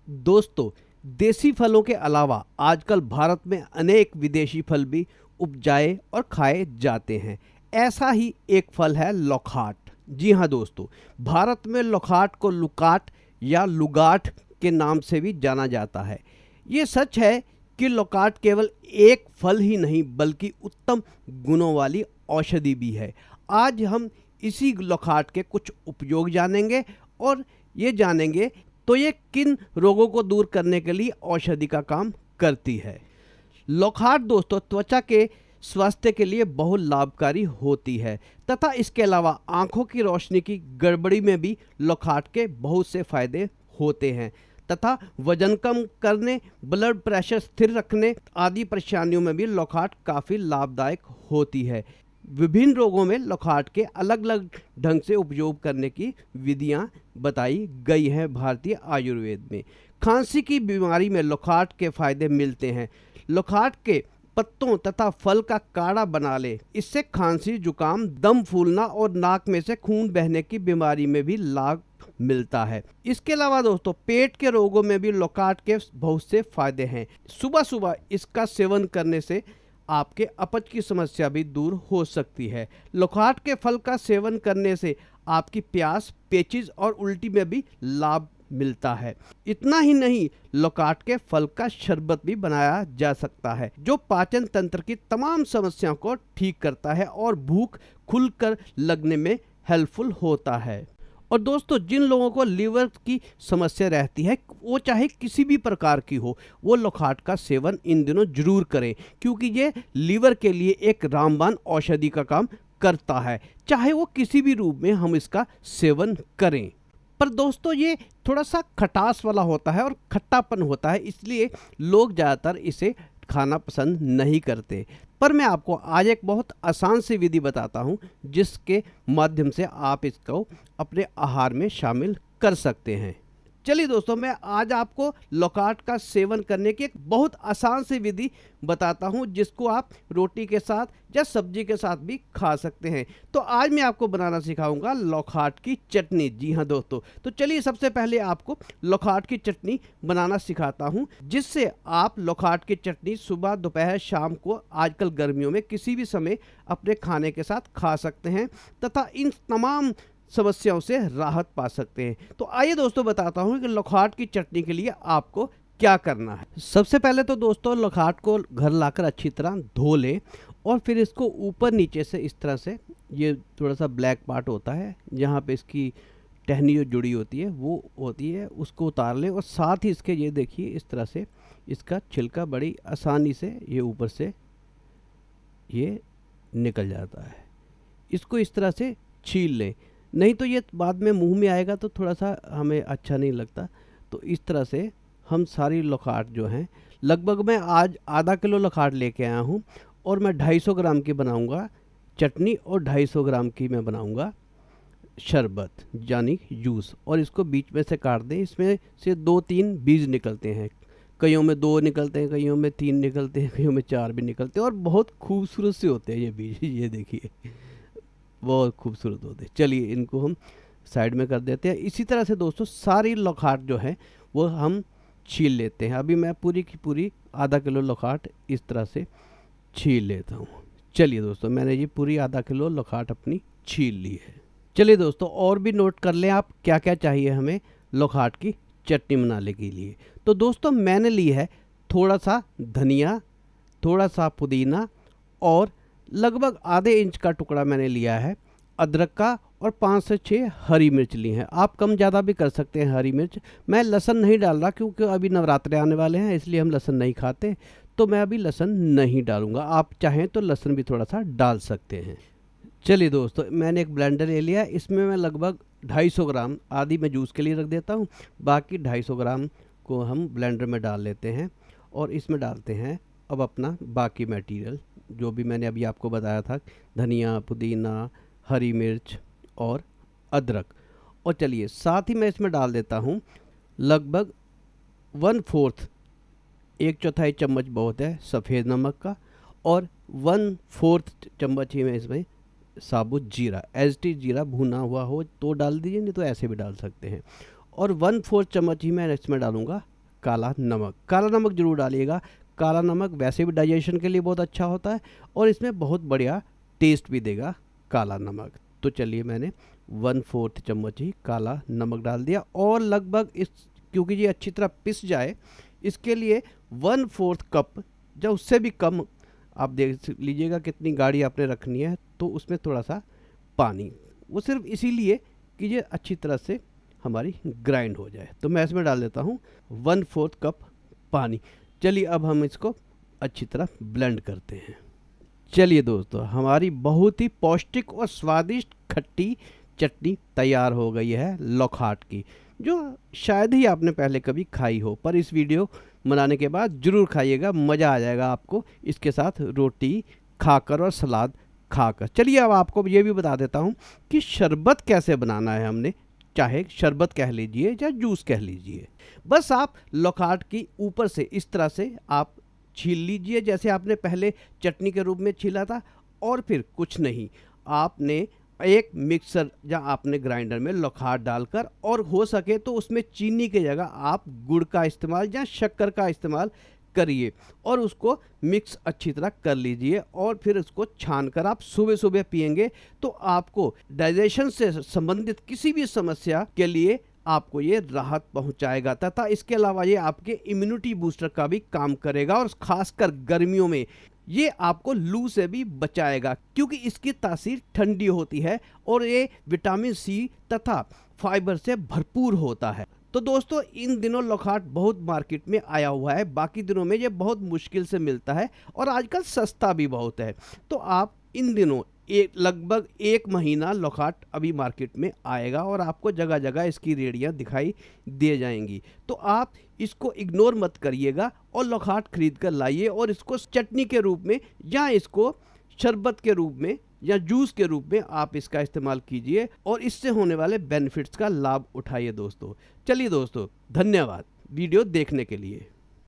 दोस्तों, देसी फलों के अलावा आजकल भारत में अनेक विदेशी फल भी उपजाए और खाए जाते हैं। ऐसा ही एक फल है लौखाट। जी हाँ दोस्तों, भारत में लौखाट को लुकाट या लुगाट के नाम से भी जाना जाता है। ये सच है कि लौकाट केवल एक फल ही नहीं बल्कि उत्तम गुणों वाली औषधि भी है। आज हम इसी लौकाट के कुछ उपयोग जानेंगे और ये जानेंगे तो ये किन रोगों को दूर करने के लिए औषधि का काम करती है। लौकाट दोस्तों त्वचा के स्वास्थ्य के लिए बहुत लाभकारी होती है तथा इसके अलावा आंखों की रोशनी की गड़बड़ी में भी लौकाट के बहुत से फायदे होते हैं तथा वजन कम करने, ब्लड प्रेशर स्थिर रखने आदि परेशानियों में भी लौकाट काफ़ी लाभदायक होती है। विभिन्न रोगों में लौकाट के अलग अलग ढंग से उपयोग करने की विधियां बताई गई हैं भारतीय आयुर्वेद में। खांसी की बीमारी में लौकाट के फायदे मिलते हैं। लौकाट के पत्तों तथा फल का काढ़ा बना ले, इससे खांसी, जुकाम, दम फूलना और नाक में से खून बहने की बीमारी में भी लाभ मिलता है। इसके अलावा दोस्तों पेट के रोगों में भी लौकाट के बहुत से फायदे हैं। सुबह सुबह इसका सेवन करने से आपके अपच की समस्या भी दूर हो सकती है। लौकाट के फल का सेवन करने से आपकी प्यास, पेचिश और उल्टी में भी लाभ मिलता है। इतना ही नहीं, लौकाट के फल का शरबत भी बनाया जा सकता है जो पाचन तंत्र की तमाम समस्याओं को ठीक करता है और भूख खुलकर लगने में हेल्पफुल होता है। और दोस्तों जिन लोगों को लीवर की समस्या रहती है, वो चाहे किसी भी प्रकार की हो, वो लौकाट का सेवन इन दिनों जरूर करें क्योंकि ये लीवर के लिए एक रामबाण औषधि का काम करता है। चाहे वो किसी भी रूप में हम इसका सेवन करें, पर दोस्तों ये थोड़ा सा खटास वाला होता है और खट्टापन होता है, इसलिए लोग ज़्यादातर इसे खाना पसंद नहीं करते। पर मैं आपको आज एक बहुत आसान सी विधि बताता हूँ जिसके माध्यम से आप इसको अपने आहार में शामिल कर सकते हैं। चलिए दोस्तों, मैं आज आपको लौकाट का सेवन करने की एक बहुत आसान सी विधि बताता हूं जिसको आप रोटी के साथ या सब्जी के साथ भी खा सकते हैं। तो आज मैं आपको बनाना सिखाऊंगा लौकाट की चटनी। जी हाँ दोस्तों, तो चलिए सबसे पहले आपको लौकाट की चटनी बनाना सिखाता हूं जिससे आप लौकाट की चटनी सुबह, दोपहर, शाम को आजकल गर्मियों में किसी भी समय अपने खाने के साथ खा सकते हैं तथा इन तमाम समस्याओं से राहत पा सकते हैं। तो आइए दोस्तों बताता हूं कि लौकाट की चटनी के लिए आपको क्या करना है। सबसे पहले तो दोस्तों लौकाट को घर लाकर अच्छी तरह धो लें और फिर इसको ऊपर नीचे से इस तरह से, ये थोड़ा सा ब्लैक पार्ट होता है जहाँ पे इसकी टहनी जो जुड़ी होती है वो होती है, उसको उतार लें और साथ ही इसके ये देखिए इस तरह से इसका छिलका बड़ी आसानी से ये ऊपर से ये निकल जाता है। इसको इस तरह से छील लें, नहीं तो ये बाद में मुंह में आएगा तो थोड़ा सा हमें अच्छा नहीं लगता। तो इस तरह से हम सारी लौकाट जो हैं, लगभग मैं आज आधा किलो लौकाट लेके आया हूँ और मैं 250 ग्राम की बनाऊँगा चटनी और 250 ग्राम की मैं बनाऊँगा शरबत यानी जूस। और इसको बीच में से काट दें, इसमें से 2-3 बीज निकलते हैं, कईयों में 2 निकलते हैं, कईयों में 3 निकलते हैं, कईयों में 4 भी निकलते हैं और बहुत खूबसूरत से होते हैं ये बीज। ये देखिए बहुत खूबसूरत होते हैं। चलिए इनको हम साइड में कर देते हैं। इसी तरह से दोस्तों सारी लौकाट जो है वो हम छील लेते हैं। अभी मैं पूरी की पूरी आधा किलो लौकाट इस तरह से छील लेता हूँ। चलिए दोस्तों, मैंने ये पूरी आधा किलो लौकाट अपनी छील ली है। चलिए दोस्तों, और भी नोट कर लें आप क्या क्या चाहिए हमें लौकाट की चटनी बनाने के लिए। तो दोस्तों मैंने ली है थोड़ा सा धनिया, थोड़ा सा पुदीना और लगभग आधे इंच का टुकड़ा मैंने लिया है अदरक का और 5 से 6 हरी मिर्च ली हैं। आप कम ज़्यादा भी कर सकते हैं हरी मिर्च। मैं लहसुन नहीं डाल रहा क्योंकि अभी नवरात्रे आने वाले हैं, इसलिए हम लहसुन नहीं खाते, तो मैं अभी लहसुन नहीं डालूंगा। आप चाहें तो लहसुन भी थोड़ा सा डाल सकते हैं। चलिए दोस्तों, मैंने एक ब्लेंडर ले लिया, इसमें मैं लगभग 250 ग्राम, आधी मैं जूस के लिए रख देता हूँ, बाकी 250 ग्राम को हम ब्लेंडर में डाल लेते हैं और इसमें डालते हैं अब अपना बाकी मटेरियल जो भी मैंने अभी आपको बताया था, धनिया, पुदीना, हरी मिर्च और अदरक। और चलिए साथ ही मैं इसमें डाल देता हूँ लगभग 1/4, 1/4 चम्मच बहुत है सफ़ेद नमक का और 1/4 चम्मच ही मैं इसमें साबुत जीरा, एसटी जीरा भुना हुआ हो तो डाल दीजिए, नहीं तो ऐसे भी डाल सकते हैं। और 1/4 चम्मच ही मैं इसमें डालूँगा काला नमक। काला नमक जरूर डालिएगा। काला नमक वैसे भी डाइजेशन के लिए बहुत अच्छा होता है और इसमें बहुत बढ़िया टेस्ट भी देगा काला नमक। तो चलिए मैंने 1/4 चम्मच ही काला नमक डाल दिया और लगभग इस, क्योंकि ये अच्छी तरह पिस जाए, इसके लिए 1/4 कप, जब उससे भी कम आप देख लीजिएगा कितनी गाढ़ी आपने रखनी है, तो उसमें थोड़ा सा पानी, वो सिर्फ इसीलिए कि ये अच्छी तरह से हमारी ग्राइंड हो जाए। तो मैं इसमें डाल देता हूँ 1/4 कप पानी। चलिए अब हम इसको अच्छी तरह ब्लेंड करते हैं। चलिए दोस्तों, हमारी बहुत ही पौष्टिक और स्वादिष्ट खट्टी चटनी तैयार हो गई है लौखाट की, जो शायद ही आपने पहले कभी खाई हो, पर इस वीडियो बनाने के बाद ज़रूर खाइएगा, मज़ा आ जाएगा आपको इसके साथ रोटी खाकर और सलाद खाकर। चलिए अब आपको ये भी बता देता हूँ कि शरबत कैसे बनाना है हमने, चाहे शरबत कह लीजिए या जूस कह लीजिए। बस आप लौखाट की ऊपर से इस तरह से आप छील लीजिए जैसे आपने पहले चटनी के रूप में छीला था, और फिर कुछ नहीं, आपने एक मिक्सर या आपने ग्राइंडर में लौखाट डालकर, और हो सके तो उसमें चीनी की जगह आप गुड़ का इस्तेमाल या शक्कर का इस्तेमाल करिए और उसको मिक्स अच्छी तरह कर लीजिए, और फिर उसको छानकर आप सुबह सुबह पिएंगे तो आपको डाइजेशन से संबंधित किसी भी समस्या के लिए आपको ये राहत पहुंचाएगा, तथा इसके अलावा ये आपके इम्यूनिटी बूस्टर का भी काम करेगा, और खासकर गर्मियों में ये आपको लू से भी बचाएगा, क्योंकि इसकी तासीर ठंडी होती है और ये विटामिन सी तथा फाइबर से भरपूर होता है। तो दोस्तों, इन दिनों लौखाट बहुत मार्केट में आया हुआ है, बाकी दिनों में ये बहुत मुश्किल से मिलता है और आजकल सस्ता भी बहुत है। तो आप इन दिनों लगभग 1 महीना लौखाट अभी मार्केट में आएगा और आपको जगह जगह इसकी रेडियां दिखाई दे जाएंगी। तो आप इसको इग्नोर मत करिएगा और लौखाट खरीद कर लाइए और इसको चटनी के रूप में या इसको शरबत के रूप में या जूस के रूप में आप इसका इस्तेमाल कीजिए और इससे होने वाले बेनिफिट्स का लाभ उठाइए दोस्तों। चलिए दोस्तों, धन्यवाद वीडियो देखने के लिए।